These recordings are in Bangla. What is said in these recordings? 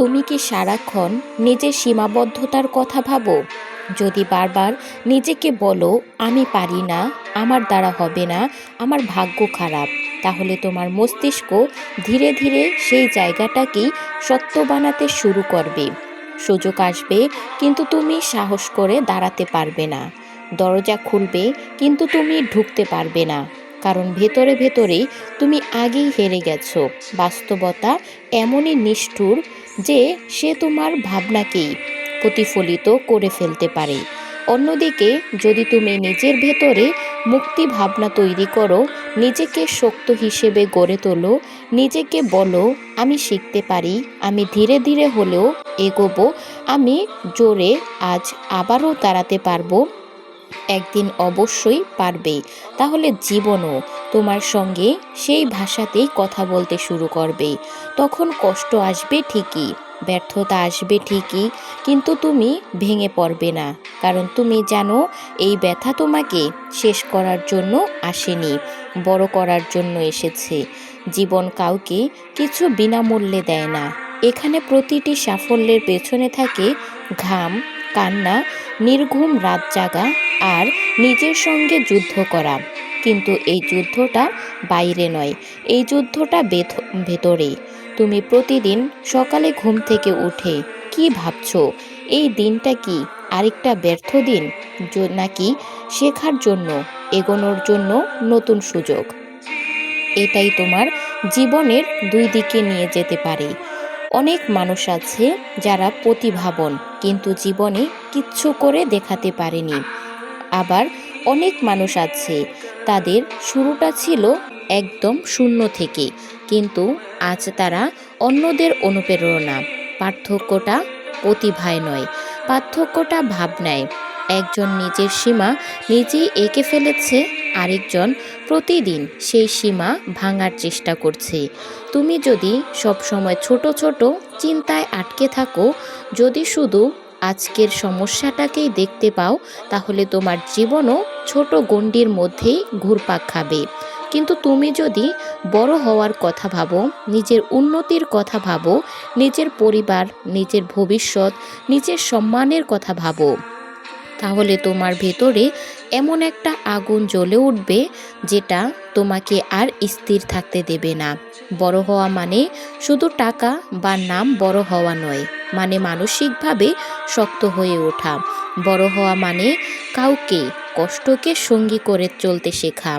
তুমি কি সারাক্ষণ নিজের সীমাবদ্ধতার কথা ভাবো? যদি বারবার নিজেকে বলো আমি পারি না, আমার দ্বারা হবে না, আমার ভাগ্য খারাপ, তাহলে তোমার মস্তিষ্ক ধীরে ধীরে সেই জায়গাটাকেই সত্য বানাতে শুরু করবে। সুযোগ আসবে, কিন্তু তুমি সাহস করে দাঁড়াতে পারবে না। দরজা খুলবে, কিন্তু তুমি ঢুকতে পারবে না, কারণ ভেতরে ভেতরেই তুমি আগেই হেরে গেছো। বাস্তবতা এমনই নিষ্ঠুর যে সে তোমার ভাবনাকেই প্রতিফলিত করে ফেলতে পারে। অন্যদিকে যদি তুমি নিজের ভেতরে মুক্তি ভাবনা তৈরি করো, নিজেকে শক্ত হিসেবে গড়ে তোলো, নিজেকে বলো আমি শিখতে পারি, আমি ধীরে ধীরে হলেও এগোবো, আমি জোরে আজ আবারও দাঁড়াতে পারবো, একদিন অবশ্যই পারবে, তাহলে জীবনও তোমার সঙ্গে সেই ভাষাতেই কথা বলতে শুরু করবে। তখন কষ্ট আসবে ঠিকই, ব্যর্থতা আসবে ঠিকই, কিন্তু তুমি ভেঙে পড়বে না, কারণ তুমি জানো এই ব্যথা তোমাকে শেষ করার জন্য আসেনি, বড় করার জন্য এসেছে। জীবন কাউকে কিছু বিনামূল্যে দেয় না। এখানে প্রতিটি সাফল্যের পেছনে থাকে ঘাম, কান্না, নির্ঘুম রাত জাগা আর নিজের সঙ্গে যুদ্ধ করা। কিন্তু এই যুদ্ধটা বাইরে নয়, এই যুদ্ধটা ভেতরে। তুমি প্রতিদিন সকালে ঘুম থেকে উঠে কি ভাবছো? এই দিনটা কি আরেকটা ব্যর্থ দিন, নাকি শেখার জন্য, এগোনোর জন্য নতুন সুযোগ? এটাই তোমার জীবনের দুই দিকে নিয়ে যেতে পারে। অনেক মানুষ আছে যারা প্রতিভাবান, কিন্তু জীবনে কিচ্ছু করে দেখাতে পারেনি। আবার অনেক মানুষ আছে তাদের শুরুটা ছিল একদম শূন্য থেকে, কিন্তু আজ তারা অন্যদের অনুপ্রেরণা। পার্থক্যটা প্রতিভায় নয়, পার্থক্যটা ভাবনায়। একজন নিজের সীমা নিজেই এঁকে ফেলেছে, আরেকজন প্রতিদিন সেই সীমা ভাঙার চেষ্টা করছে। তুমি যদি সবসময় ছোট ছোট চিন্তায় আটকে থাকো, যদি শুধু আজকের সমস্যাটাকেই দেখতে পাও, তাহলে তোমার জীবনও ছোট গণ্ডির মধ্যেই ঘুরপাক খাবে। কিন্তু তুমি যদি বড় হওয়ার কথা ভাবো, নিজের উন্নতির কথা ভাবো, নিজের পরিবার, নিজের ভবিষ্যৎ, নিজের সম্মানের কথা ভাবো, তাহলে তোমার ভেতরে এমন একটা আগুন জ্বলে উঠবে যেটা তোমাকে আর স্থির থাকতে দেবে না। বড় হওয়া মানে শুধু টাকা বা নাম বড় হওয়া নয়, মানে মানসিকভাবে শক্ত হয়ে ওঠা। বড় হওয়া মানে কাউকে কষ্টকে সঙ্গী করে চলতে শেখা।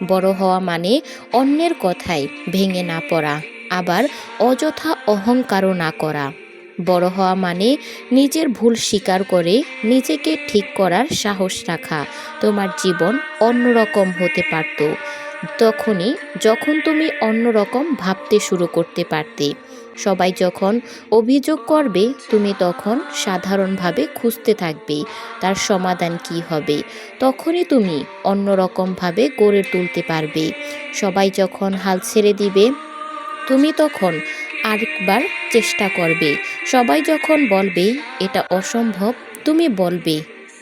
বড় হওয়া মানে অন্যের কথায় ভেঙে না পড়া, আবার অযথা অহংকারও না করা। বড় হওয়া মানে নিজের ভুল স্বীকার করে নিজেকে ঠিক করার সাহস রাখা। তোমার জীবন অন্যরকম হতে পারত তখনই যখন তুমি অন্যরকম ভাবতে শুরু করতে পারতে। সবাই যখন অভিযোগ করবে, তুমি তখন সাধারণভাবে খুঁজতে থাকবে তার সমাধান কি হবে। তখনই তুমি অন্যরকমভাবে গড়ে তুলতে পারবে। সবাই যখন হাল ছেড়ে দিবে, তুমি তখন আরেকবার চেষ্টা করবে। সবাই যখন বলবে এটা অসম্ভব, তুমি বলবে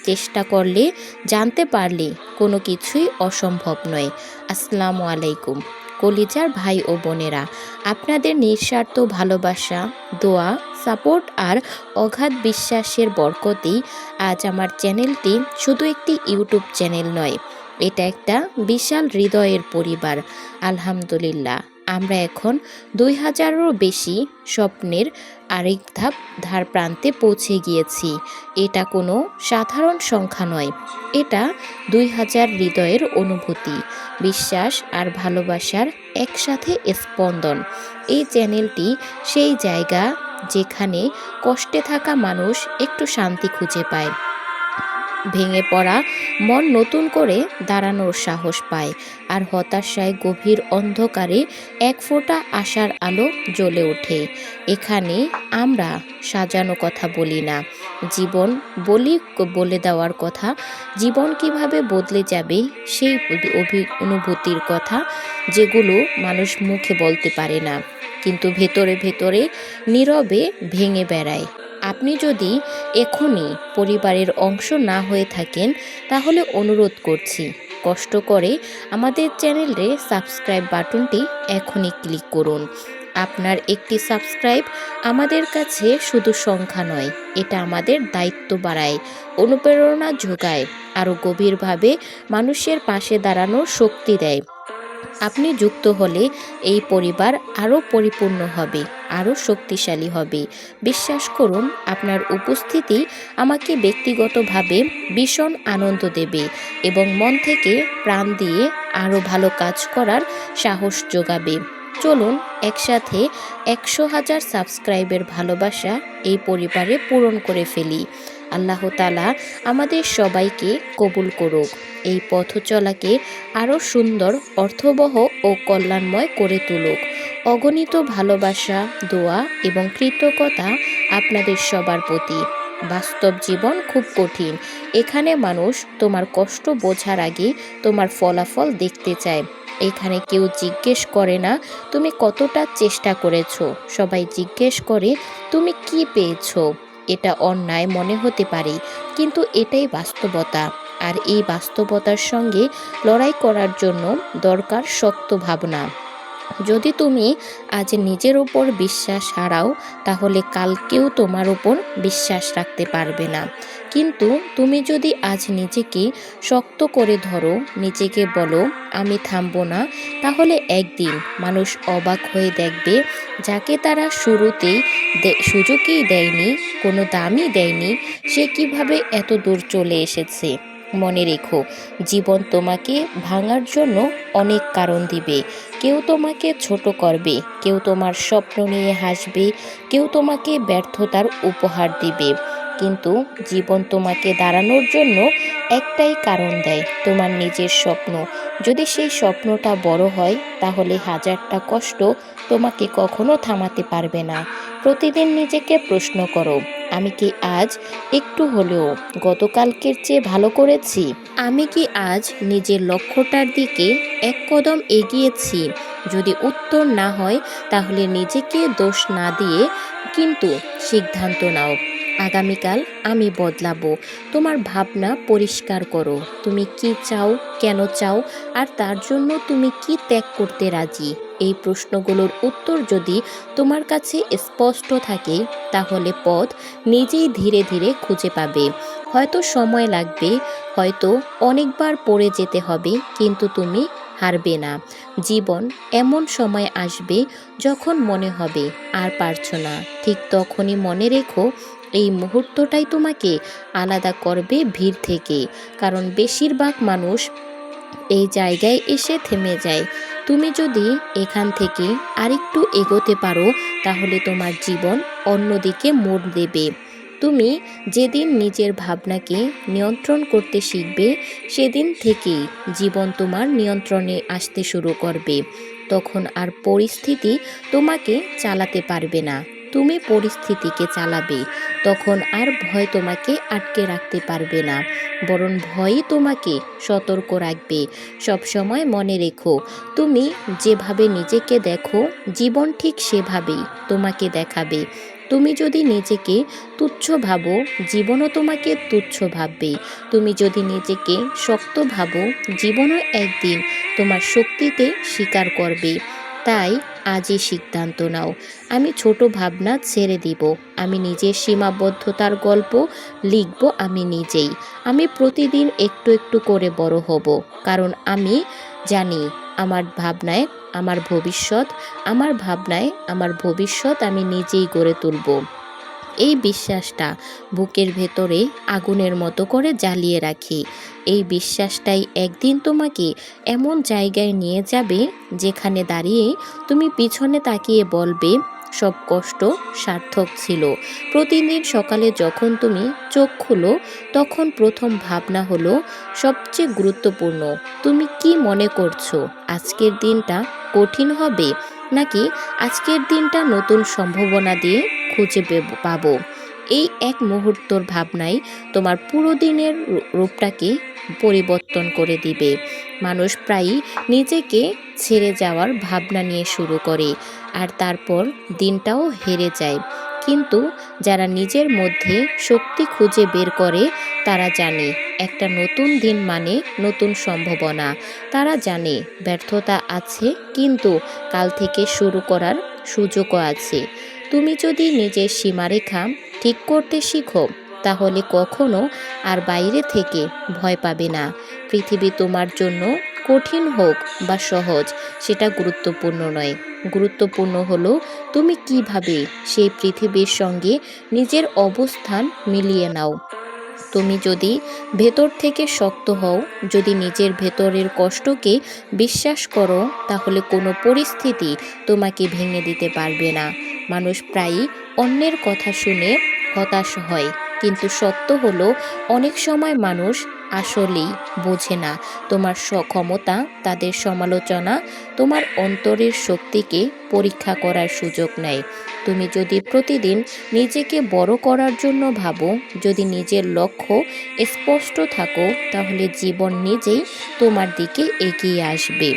চেষ্টা করলে, জানতে পারলে কোনো কিছুই অসম্ভব নয়। আসসালামু আলাইকুম কলিজার ভাই ও বোনেরা, আপনাদের নিঃস্বার্থ ভালোবাসা, দোয়া, সাপোর্ট আর অগাধ বিশ্বাসের বরকতেই আজ আমার চ্যানেলটি শুধু একটি ইউটিউব চ্যানেল নয়, এটা একটা বিশাল হৃদয়ের পরিবার। আলহামদুলিল্লাহ, আমরা এখন 2000-এরও বেশি স্বপ্নের আরেক ধার প্রান্তে পৌঁছে গিয়েছি। এটা কোনো সাধারণ সংখ্যা নয়, এটা 2000 হৃদয়ের অনুভূতি, বিশ্বাস আর ভালোবাসার একসাথে স্পন্দন। এই চ্যানেলটি সেই জায়গা যেখানে কষ্টে থাকা মানুষ একটু শান্তি খুঁজে পায়, ভেঙে পড়া মন নতুন করে দাঁড়ানোর সাহস পায়, আর হতাশায় গভীর অন্ধকারে এক ফোঁটা আশার আলো জ্বলে ওঠে। এখানে আমরা সাজানো কথা বলি না, জীবন বলে দেওয়ার কথা, জীবন কিভাবে বদলে যাবে সেই অনুভূতির কথা, যেগুলো মানুষ মুখে বলতে পারে না, কিন্তু ভেতরে ভেতরে নীরবে ভেঙে বেড়ায়। আপনি যদি এখনই পরিবারের অংশ না হয়ে থাকেন, তাহলে অনুরোধ করছি কষ্ট করে আমাদের চ্যানেলে সাবস্ক্রাইব বাটনটি এখনই ক্লিক করুন। আপনার একটি সাবস্ক্রাইব আমাদের কাছে শুধু সংখ্যা নয়, এটা আমাদের দায়িত্ব বাড়ায়, অনুপ্রেরণা যোগায়, আরও গভীরভাবে মানুষের পাশে দাঁড়ানোর শক্তি দেয়। আপনি যুক্ত হলে এই পরিবার আরও পরিপূর্ণ হবে, আরও শক্তিশালী হবে। বিশ্বাস করুন, আপনার উপস্থিতি আমাকে ব্যক্তিগতভাবে ভীষণ আনন্দ দেবে এবং মন থেকে প্রাণ দিয়ে আরও ভালো কাজ করার সাহস যোগাবে। চলুন একসাথে 100,000 সাবস্ক্রাইবের ভালোবাসা এই পরিবারে পূরণ করে ফেলি। আল্লাহ তাআলা আমাদের সবাইকে কবুল করুক, এই পথ চলাকে আরও সুন্দর, অর্থবহ ও কল্যাণময় করে তুলুক। অগণিত ভালোবাসা, দোয়া এবং কৃতজ্ঞতা আপনাদের সবার প্রতি। বাস্তব জীবন খুব কঠিন। এখানে মানুষ তোমার কষ্ট বোঝার আগে তোমার ফলাফল দেখতে চায়। এখানে কেউ জিজ্ঞেস করে না তুমি কতটা চেষ্টা করেছো, সবাই জিজ্ঞেস করে তুমি কি পেয়েছো। এটা অন্যায় মনে হতে পারে, কিন্তু এটাই বাস্তবতা। আর এই বাস্তবতার সঙ্গে লড়াই করার জন্য দরকার শক্ত ভাবনা। যদি তুমি আজ নিজের উপর বিশ্বাস হারাও, তাহলে কাল কেউ তোমার উপর বিশ্বাস রাখতে পারবে না। কিন্তু তুমি যদি আজ নিজেকে শক্ত করে ধরো, নিজেকে বলো আমি থামবো না, তাহলে একদিন মানুষ অবাক হয়ে দেখবে, যাকে তারা শুরুতেই সুযোগই দেয়নি, কোনো দামই দেয়নি, সে কিভাবে এত দূর চলে এসেছে। মনে রেখো, জীবন তোমাকে ভাঙার জন্য অনেক কারণ দিবে। কেউ তোমাকে ছোট করবে, কেউ তোমার স্বপ্ন নিয়ে হাসবে, কেউ তোমাকে ব্যর্থতার উপহার দিবে, কিন্তু জীবন তোমাকে দাঁড়ানোর জন্য একটাই কারণ দেয়, তোমার নিজের স্বপ্ন। যদি সেই স্বপ্নটা বড় হয়, তাহলে হাজারটা কষ্ট তোমাকে কখনো থামাতে পারবে না। প্রতিদিন নিজেকে প্রশ্ন করো, আমি কি আজ একটু হলেও গতকালকের চেয়ে ভালো করেছি? আমি কি আজ নিজের লক্ষ্যটার দিকে এক কদম এগিয়েছি? যদি উত্তর না হয়, তাহলে নিজেকে দোষ না দিয়ে কিন্তু সিদ্ধান্ত নাও, আগামীকাল আমি বদলাবো। তোমার ভাবনা পরিষ্কার করো, তুমি কি চাও, কেন চাও, আর তার জন্য তুমি কি ত্যাগ করতে রাজি। এই প্রশ্নগুলোর উত্তর যদি তোমার কাছে স্পষ্ট থাকে, তাহলে পথ নিজেই ধীরে ধীরে খুঁজে পাবে। হয়তো সময় লাগবে, হয়তো অনেকবার পড়ে যেতে হবে, কিন্তু তুমি হারবে না। জীবন এমন সময় আসবে যখন মনে হবে আর পারছো না, ঠিক তখনই মনে রেখো, এই মুহূর্তটাই তোমাকে আলাদা করবে ভিড় থেকে। কারণ বেশিরভাগ মানুষ এই জায়গায় এসে থেমে যায়। তুমি যদি এখান থেকে আরেকটু এগোতে পারো, তাহলে তোমার জীবন অন্যদিকে মোড় দেবে। তুমি যেদিন নিজের ভাবনাকে নিয়ন্ত্রণ করতে শিখবে, সেদিন থেকেই জীবন তোমার নিয়ন্ত্রণে আসতে শুরু করবে। তখন আর পরিস্থিতি তোমাকে চালাতে পারবে না, তুমি পরিস্থিতিকে চালাবে। তখন আর ভয় তোমাকে আটকে রাখতে পারবে না, বরং ভয়ই তোমাকে সতর্ক রাখবে। সবসময় মনে রেখো, তুমি যেভাবে নিজেকে দেখো, জীবন ঠিক সেভাবেই তোমাকে দেখাবে। তুমি যদি নিজেকে তুচ্ছ ভাবো, জীবনও তোমাকে তুচ্ছ ভাববে। তুমি যদি নিজেকে শক্ত ভাবো, জীবনও একদিন তোমার শক্তিতে স্বীকার করবে। তাই আজই সিদ্ধান্ত নাও, আমি ছোট ভাবনা ছেড়ে দিব, আমি নিজের সীমাবদ্ধতার গল্প লিখব আমি নিজেই। আমি প্রতিদিন একটু একটু করে বড় হব, কারণ আমি জানি আমার ভাবনায় আমার ভবিষ্যৎ, আমার ভাবনায় আমার ভবিষ্যৎ আমি নিজেই গড়ে তুলব। এই বিশ্বাসটা বুকের ভেতরে আগুনের মতো করে জ্বালিয়ে রাখি। এই বিশ্বাসটাই একদিন তোমাকে এমন জায়গায় নিয়ে যাবে, যেখানে দাঁড়িয়ে তুমি পিছনে তাকিয়ে বলবে, সব কষ্ট সার্থক ছিল। প্রতিদিন সকালে যখন তুমি চোখ খুলো, তখন প্রথম ভাবনা হলো সবচেয়ে গুরুত্বপূর্ণ। তুমি কি মনে করছো, আজকের দিনটা কঠিন হবে, নাকি আজকের দিনটা নতুন সম্ভাবনা দিয়ে খুঁজে পাবো? এই এক মুহূর্তর ভাবনাই তোমার পুরো দিনের রূপটাকে পরিবর্তন করে দিবে। মানুষ প্রায়ই নিজেকে ছেড়ে যাওয়ার ভাবনা নিয়ে শুরু করে, আর তারপর দিনটাও হেরে যায়। কিন্তু যারা নিজের মধ্যে শক্তি খুঁজে বের করে, তারা জানে একটা নতুন দিন মানে নতুন সম্ভাবনা। তারা জানে ব্যর্থতা আছে, কিন্তু কাল থেকে শুরু করার সুযোগও আছে। তুমি যদি নিজের সীমারেখা ঠিক করতে শিখো, তাহলে কখনো আর বাইরে থেকে ভয় পাবে না। পৃথিবী তোমার জন্য কঠিন হোক বা সহজ, সেটা গুরুত্বপূর্ণ নয়। গুরুত্বপূর্ণ হলো তুমি কিভাবে সেই পৃথিবীর সঙ্গে নিজের অবস্থান মিলিয়ে নাও। তুমি যদি ভেতর থেকে শক্ত হও, যদি নিজের ভেতরের কষ্টকে বিশ্বাস করো, তাহলে কোনো পরিস্থিতি তোমাকে ভেঙে দিতে পারবে না। মানুষ প্রায়ই অন্যের কথা শুনে হতাশ হয়, কিন্তু সত্য হলো অনেক সময় মানুষ আসলেই বোঝে না তোমার ক্ষমতা। তাদের সমালোচনা তোমার অন্তরের শক্তিকে পরীক্ষা করার সুযোগ নেয়। তুমি যদি প্রতিদিন নিজেকে বড় করার জন্য ভাবো, যদি নিজের লক্ষ্য স্পষ্ট থাকো, তাহলে জীবন নিজেই তোমার দিকে এগিয়ে আসবে।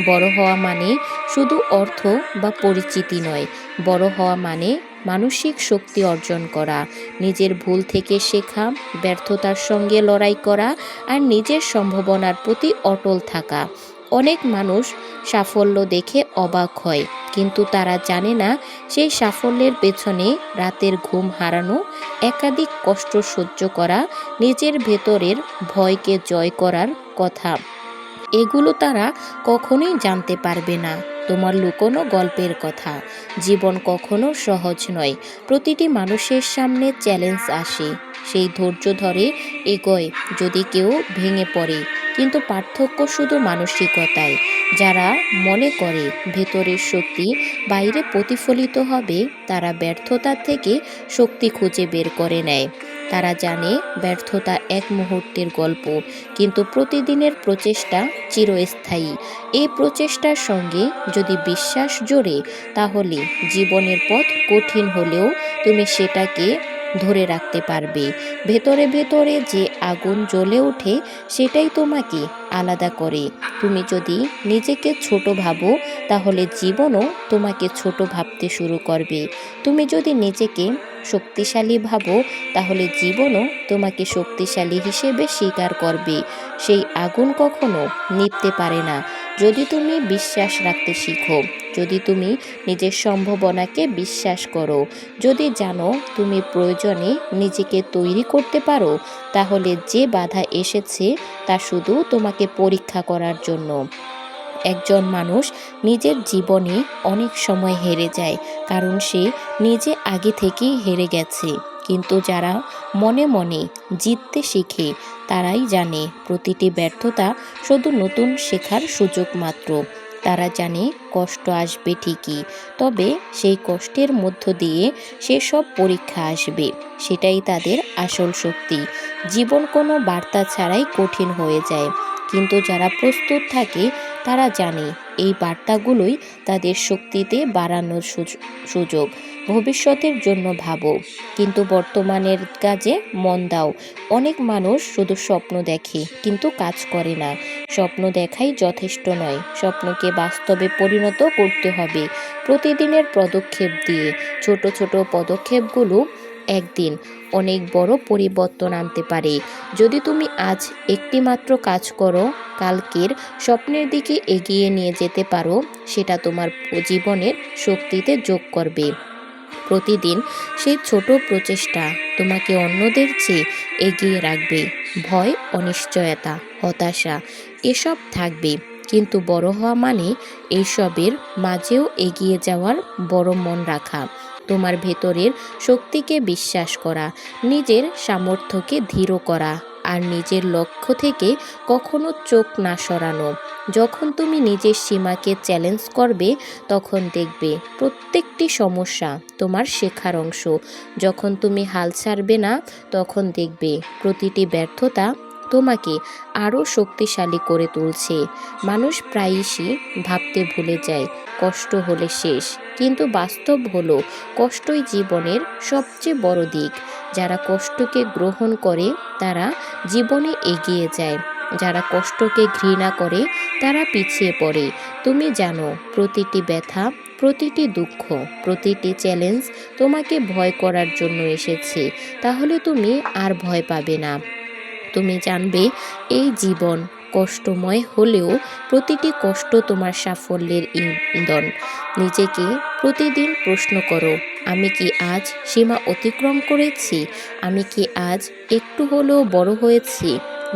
বড় হওয়া মানে শুধু অর্থ বা পরিচিতি নয়। বড় হওয়া মানে মানসিক শক্তি অর্জন করা, নিজের ভুল থেকে শেখা, ব্যর্থতার সঙ্গে লড়াই করা আর নিজের সম্ভাবনার প্রতি অটল থাকা। অনেক মানুষ সাফল্য দেখে অবাক হয়, কিন্তু তারা জানে না সেই সাফল্যের পেছনে রাতের ঘুম হারানো, একাধিক কষ্ট সহ্য করা, নিজের ভেতরের ভয়কে জয় করার কথা। এগুলো তারা কখনোই জানতে পারবে না। তোমার লুকোনো গল্পের কথা। জীবন কখনো সহজ নয়। প্রতিটি মানুষের সামনে চ্যালেঞ্জ আসে, সেই ধৈর্য ধরে এগোয় যদি কেউ ভেঙে পড়ে। কিন্তু পার্থক্য শুধু মানসিকতায়। যারা মনে করে ভেতরের শক্তি বাইরে প্রতিফলিত হবে, তারা ব্যর্থতা থেকে শক্তি খুঁজে বের করে নেয়। তারা জানে ব্যর্থতা এক মুহূর্তের গল্প, কিন্তু প্রতিদিনের প্রচেষ্টা চিরস্থায়ী। এই প্রচেষ্টার সঙ্গে যদি বিশ্বাস জোড়ে, তাহলে জীবনের পথ কঠিন হলেও তুমি সেটাকে ধরে রাখতে পারবে। ভেতরে ভেতরে যে আগুন জ্বলে ওঠে, সেটাই তোমাকে আলাদা করে। তুমি যদি নিজেকে ছোট ভাবো, তাহলে জীবনও তোমাকে ছোট ভাবতে শুরু করবে। তুমি যদি নিজেকে শক্তিশালী ভাবো, তাহলে জীবনও তোমাকে শক্তিশালী হিসেবে স্বীকার করবে। সেই আগুন কখনো নিভতে পারে না যদি তুমি বিশ্বাস রাখতে শিখো, যদি তুমি নিজের সম্ভাবনাকে বিশ্বাস করো, যদি জানো তুমি প্রয়োজনে নিজেকে তৈরি করতে পারো, তাহলে যে বাধা এসেছে তা শুধু তোমাকে পরীক্ষা করার জন্য। একজন মানুষ নিজের জীবনে অনেক সময় হেরে যায়, কারণ সে নিজে আগে থেকেই হেরে গেছে। কিন্তু যারা মনে মনে জিততে শিখে, তারাই জানে প্রতিটি ব্যর্থতা শুধু নতুন শেখার সুযোগ মাত্র। তারা জানে কষ্ট আসবে ঠিকই, তবে সেই কষ্টের মধ্য দিয়ে সেসব পরীক্ষা আসবে। সেটাই তাদের আসল শক্তি। জীবন কোনো বার্তা ছাড়াই কঠিন হয়ে যায়, কিন্তু যারা প্রস্তুত থাকে তারা জানে এই বার্তাগুলোই তাদের শক্তিতে বাড়ানোর সুযোগ। ভবিষ্যতের জন্য ভাবো, কিন্তু বর্তমানের কাজে মন দাও। অনেক মানুষ শুধু স্বপ্ন দেখে, কিন্তু কাজ করে না। স্বপ্ন দেখাই যথেষ্ট নয়, স্বপ্নকে বাস্তবে পরিণত করতে হবে প্রতিদিনের পদক্ষেপ দিয়ে। ছোট ছোট পদক্ষেপগুলো একদিন অনেক বড় পরিবর্তন আনতে পারে। যদি তুমি আজ একটি মাত্র কাজ করো, কালকের স্বপ্নের দিকে এগিয়ে নিয়ে যেতে পারো, সেটা তোমার জীবনের শক্তিতে যোগ করবে। প্রতিদিন সেই ছোট প্রচেষ্টা তোমাকে অন্যদের চেয়ে এগিয়ে রাখবে। ভয়, অনিশ্চয়তা, হতাশা এসব থাকবে, কিন্তু বড় হওয়া মানে এইসবের মাঝেও এগিয়ে যাওয়ার বড় মন রাখা। তোমার ভেতরের শক্তিকে বিশ্বাস করা, নিজের সামর্থ্যকে ধীর করা আর নিজের লক্ষ্য থেকে কখনো চোখ না সরানো। যখন তুমি নিজের সীমাকে চ্যালেঞ্জ করবে, তখন দেখবে প্রত্যেকটি সমস্যা তোমার শেখার অংশ। যখন তুমি হাল ছাড়বে না, তখন দেখবে প্রতিটি ব্যর্থতা তোমাকে আরও শক্তিশালী করে তুলছে। মানুষ প্রায়শই ভাবতে ভুলে যায় কষ্ট হলে শেষ, কিন্তু বাস্তব হলো কষ্টই জীবনের সবচেয়ে বড় দিক। যারা কষ্টকে গ্রহণ করে তারা জীবনে এগিয়ে যায়, যারা কষ্টকে ঘৃণা করে তারা পিছিয়ে পড়ে। তুমি জানো প্রতিটি ব্যথা, প্রতিটি দুঃখ, প্রতিটি চ্যালেঞ্জ তোমাকে ভয় করার জন্য এসেছে, তাহলে তুমি আর ভয় পাবে না। তুমি জানবে এই জীবন কষ্টময় হলেও প্রতিটি কষ্ট তোমার সাফল্যের ইন্ধন। নিজেকে প্রতিদিন প্রশ্ন করো, আমি কি আজ সীমা অতিক্রম করেছি? আমি কি আজ একটু হলেও বড় হয়েছি?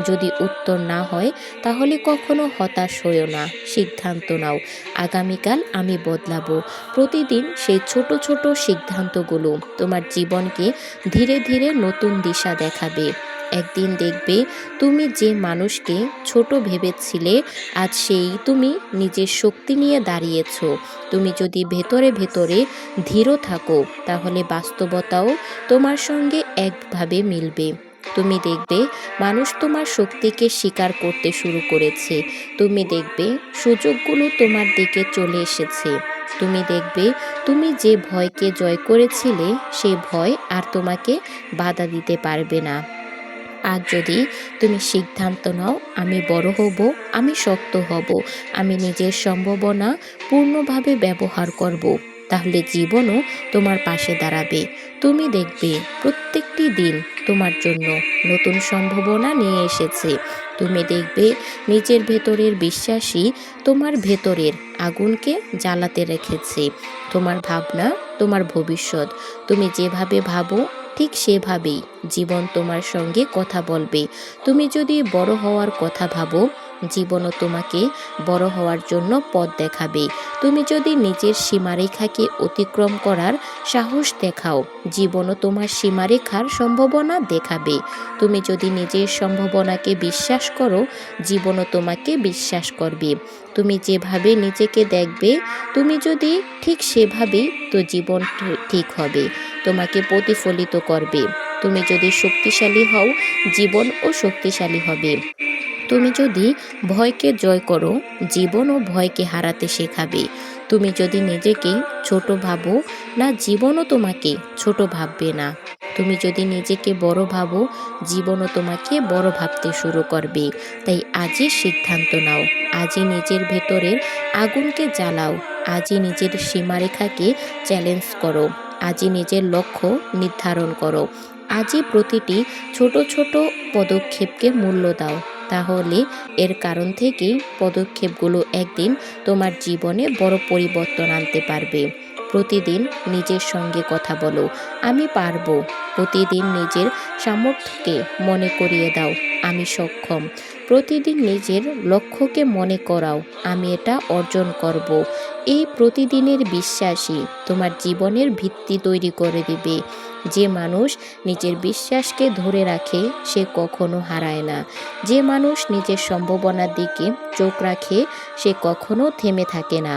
যদি উত্তর না হয় তাহলে কখনো হতাশ হইও না, সিদ্ধান্ত নাও, আগামীকাল আমি বদলাবো। প্রতিদিন সেই ছোট ছোট সিদ্ধান্তগুলো তোমার জীবনকে ধীরে ধীরে নতুন দিশা দেখাবে। একদিন দেখবে তুমি যে মানুষকে ছোট ভেবেছিলে আজ সেই তুমি নিজের শক্তি নিয়ে দাঁড়িয়েছ। তুমি যদি ভেতরে ভেতরে ধীর থাকো তাহলে বাস্তবতাও তোমার সঙ্গে একভাবে মিলবে। তুমি দেখবে মানুষ তোমার শক্তিকে স্বীকার করতে শুরু করেছে। তুমি দেখবে সুযোগগুলো তোমার দিকে চলে এসেছে। তুমি দেখবে তুমি যে ভয়কে জয় করেছিলে সেই ভয় আর তোমাকে বাধা দিতে পারবে না। আজ যদি তুমি সিদ্ধান্ত নাও, আমি বড় হব, আমি শক্ত হব, আমি নিজের সম্ভাবনা পূর্ণভাবে ব্যবহার করব, তাহলে জীবনও তোমার পাশে দাঁড়াবে। তুমি দেখবে প্রত্যেকটি দিন তোমার জন্য নতুন সম্ভাবনা নিয়ে এসেছে। তুমি দেখবে নিজের ভেতরের বিশ্বাসী তোমার ভেতরের আগুনকে জ্বালাতে রেখেছে। তোমার ভাবনা তোমার ভবিষ্যৎ। তুমি যেভাবে ভাবো ঠিক সেভাবেই জীবন তোমার সঙ্গে কথা বলবে। তুমি যদি বড় হওয়ার কথা ভাবো, জীবনও তোমাকে বড় হওয়ার জন্য পথ দেখাবে। তুমি যদি নিজের সীমারেখাকে অতিক্রম করার সাহস দেখাও, জীবনও তোমার সীমারেখার সম্ভাবনা দেখাবে। তুমি যদি নিজের সম্ভাবনাকে বিশ্বাস করো, জীবনও তোমাকে বিশ্বাস করবে। তুমি যেভাবে নিজেকে দেখবে, তুমি যদি ঠিক সেভাবেই তো জীবন ঠিক হবে, তোমাকে প্রতিফলিত করবে। তুমি যদি শক্তিশালী হও, জীবনও শক্তিশালী হবে। তুমি যদি ভয়কে জয় করো, জীবনও ভয়কে হারাতে শেখাবে। তুমি যদি নিজেকে ছোট ভাবো না, জীবনও তোমাকে ছোট ভাববে না। তুমি যদি নিজেকে বড় ভাবো, জীবনও তোমাকে বড় ভাবতে শুরু করবে। তাই আজই সিদ্ধান্ত নাও, আজই নিজের ভেতরের আগুনকে জ্বালাও, আজই নিজের সীমারেখাকে চ্যালেঞ্জ করো, আজই নিজের লক্ষ্য নির্ধারণ করো, আজই প্রতিটি ছোট ছোট পদক্ষেপকে মূল্য দাও। তাহলে এর কারণ থেকেই পদক্ষেপগুলো একদিন তোমার জীবনে বড় পরিবর্তন আনতে পারবে। প্রতিদিন নিজের সঙ্গে কথা বলো, আমি পারবো। প্রতিদিন নিজের সামর্থ্যকে মনে করিয়ে দাও, আমি সক্ষম। প্রতিদিন নিজের লক্ষ্যকে মনে করাও, আমি এটা অর্জন করব। এই প্রতিদিনের বিশ্বাসই তোমার জীবনের ভিত্তি তৈরি করে দিবে। যে মানুষ নিজের বিশ্বাসকে ধরে রাখে সে কখনো হারায় না। যে মানুষ নিজের সম্ভাবনার দিকে চোখ রাখে সে কখনো থেমে থাকে না।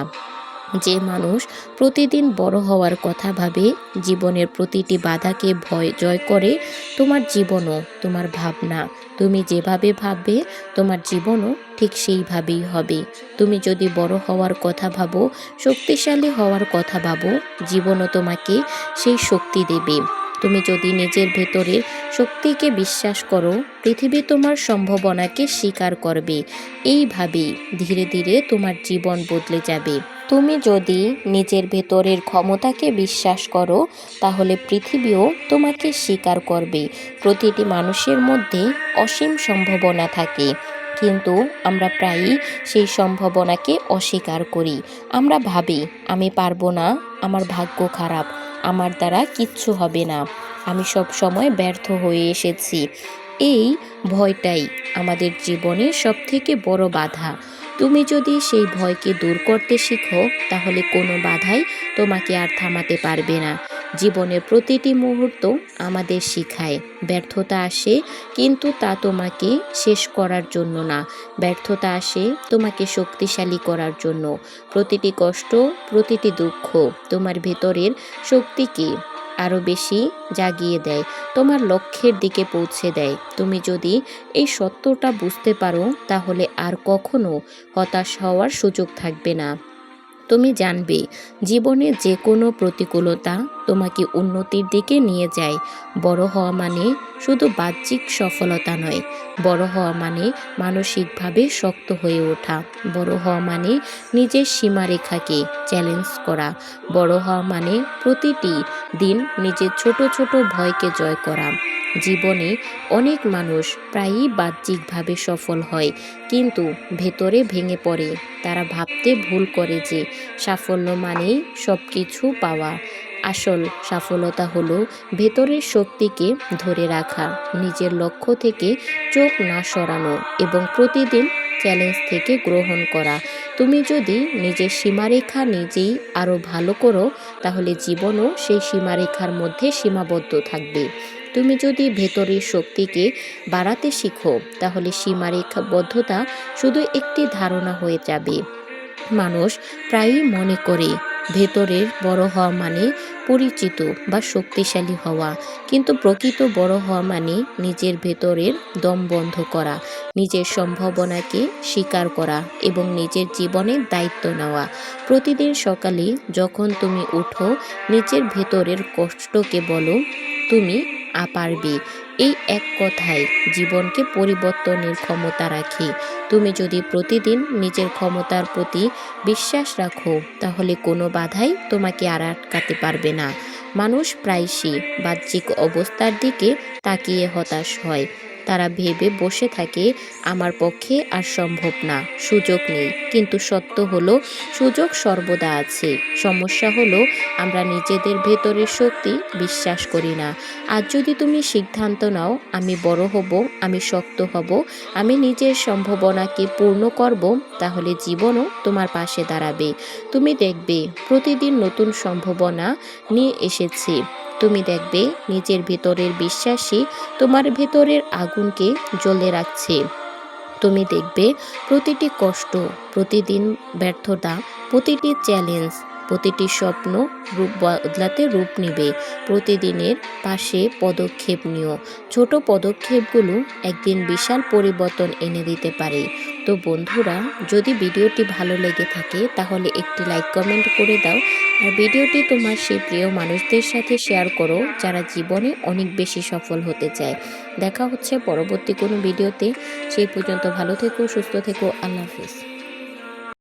যে মানুষ প্রতিদিন বড় হওয়ার কথা ভাবে, জীবনের প্রতিটি বাধাকে ভয় জয় করে, তোমার জীবনও তোমার ভাবনা। তুমি যেভাবে ভাববে তোমার জীবনও ঠিক সেইভাবেই হবে। তুমি যদি বড় হওয়ার কথা ভাবো, শক্তিশালী হওয়ার কথা ভাবো, জীবনও তোমাকে সেই শক্তি দেবে। তুমি যদি নিজের ভেতরের শক্তিকে বিশ্বাস করো, পৃথিবী তোমার সম্ভাবনাকে স্বীকার করবে। এইভাবেই ধীরে ধীরে তোমার জীবন বদলে যাবে। তুমি যদি নিজের ভেতরের ক্ষমতাকে বিশ্বাস করো, তাহলে পৃথিবীও তোমাকে স্বীকার করবে। প্রতিটি মানুষের মধ্যে অসীম সম্ভাবনা থাকে, কিন্তু আমরা প্রায়ই সেই সম্ভাবনাকে অস্বীকার করি। আমরা ভাবি, আমি পারবো না, আমার ভাগ্য খারাপ, আমার দ্বারা কিচ্ছু হবে না, আমি সব সময় ব্যর্থ হয়ে এসেছি। এই ভয়টাই আমাদের জীবনের সবথেকে বড় বাধা। তুমি যদি সেই ভয়কে দূর করতে শিখো, তাহলে কোনো বাধাই তোমাকে আর থামাতে পারবে না। জীবনের প্রতিটি মুহূর্ত আমাদের শিখায়, ব্যর্থতা আসে কিন্তু তা তোমাকে শেষ করার জন্য না, ব্যর্থতা আসে তোমাকে শক্তিশালী করার জন্য। প্রতিটি কষ্ট, প্রতিটি দুঃখ তোমার ভেতরের শক্তিকে আরও বেশি জাগিয়ে দেয়, তোমার লক্ষ্যের দিকে পৌঁছে দেয়। তুমি যদি এই সত্যটা বুঝতে পারো, তাহলে আর কখনো হতাশ হওয়ার সুযোগ থাকবে না। তুমি জানবে জীবনে যে কোনো প্রতিকূলতা তোমাকে উন্নতির দিকে নিয়ে যায়। বড় হওয়া মানে শুধু বাহ্যিক সফলতা নয়, বড় হওয়া মানে মানসিকভাবে শক্ত হয়ে ওঠা। বড় হওয়া মানে নিজের সীমারেখাকে চ্যালেঞ্জ করা। বড় হওয়া মানে প্রতিটি দিন নিজের ছোট ছোট ভয়কে জয় করা। জীবনে অনেক মানুষ প্রায়ই বাহ্যিকভাবে সফল হয়, কিন্তু ভেতরে ভেঙে পড়ে। তারা ভাবতে ভুল করে যে সাফল্য মানেই সব কিছু পাওয়া। আসল সফলতা হলো ভেতরের শক্তিকে ধরে রাখা, নিজের লক্ষ্য থেকে চোখ না সরানো এবং প্রতিদিন চ্যালেঞ্জ থেকে গ্রহণ করা। তুমি যদি নিজের সীমারেখা নিজেই আরও ভালো করো, তাহলে জীবনও সেই সীমারেখার মধ্যে সীমাবদ্ধ থাকবে। তুমি যদি ভেতরের শক্তিকে বাড়াতে শিখো, তাহলে সীমারেখাবদ্ধতা শুধু একটি ধারণা হয়ে যাবে। মানুষ প্রায়ই মনে করে ভেতরের বড় হওয়া মানে পরিচিত বা শক্তিশালী হওয়া, কিন্তু প্রকৃত বড় হওয়া মানে নিজের ভেতরের দম বন্ধ করা, নিজের সম্ভাবনাকে স্বীকার করা এবং নিজের জীবনের দায়িত্ব নেওয়া। প্রতিদিন সকালে যখন তুমি উঠো, নিজের ভেতরের কষ্টকে বলো, তুমি পারবে। এই এক কথায় জীবনকে পরিবর্তনের ক্ষমতা রাখে। তুমি যদি প্রতিদিন নিজের ক্ষমতার প্রতি বিশ্বাস রাখো, তাহলে কোনো বাধাই তোমাকে আর আটকাতে পারবে না। মানুষ প্রায়শই বাহ্যিক অবস্থার দিকে তাকিয়ে হতাশ হয়। তারা ভেবে বসে থাকে, আমার পক্ষে আর সম্ভব না, সুযোগ নেই। কিন্তু সত্য হলো, সুযোগ সর্বদা আছে। সমস্যা হলো আমরা নিজেদের ভেতরের শক্তি বিশ্বাস করি না। আজ যদি তুমি সিদ্ধান্ত নাও, আমি বড় হব, আমি শক্ত হব, আমি নিজের সম্ভাবনাকে পূর্ণ করব, তাহলে জীবনও তোমার পাশে দাঁড়াবে। তুমি দেখবে প্রতিদিন নতুন সম্ভাবনা নিয়ে এসেছে। তুমি দেখবে নিজের ভেতরের বিশ্বাসী তোমার ভেতরের আগুনকে জ্বলে রাখছে। তুমি দেখবে প্রতিটি কষ্ট, প্রতিদিন ব্যর্থতা, প্রতিটি চ্যালেঞ্জ, প্রতিটি স্বপ্ন রূপ বদলাতে রূপ নেবে। প্রতিদিনের পাশে পদক্ষেপ নিও। ছোট পদক্ষেপগুলো একদিন বিশাল পরিবর্তন এনে দিতে পারে। তো বন্ধুরা, যদি ভিডিওটি ভালো লেগে থাকে তাহলে একটি লাইক কমেন্ট করে দাও, আর ভিডিওটি তোমার সেই প্রিয় মানুষদের সাথে শেয়ার করো যারা জীবনে অনেক বেশি সফল হতে চায়। দেখা হচ্ছে পরবর্তী কোনো ভিডিওতে। সেই পর্যন্ত ভালো থেকো, সুস্থ থেকো। আল্লাহ হাফেজ।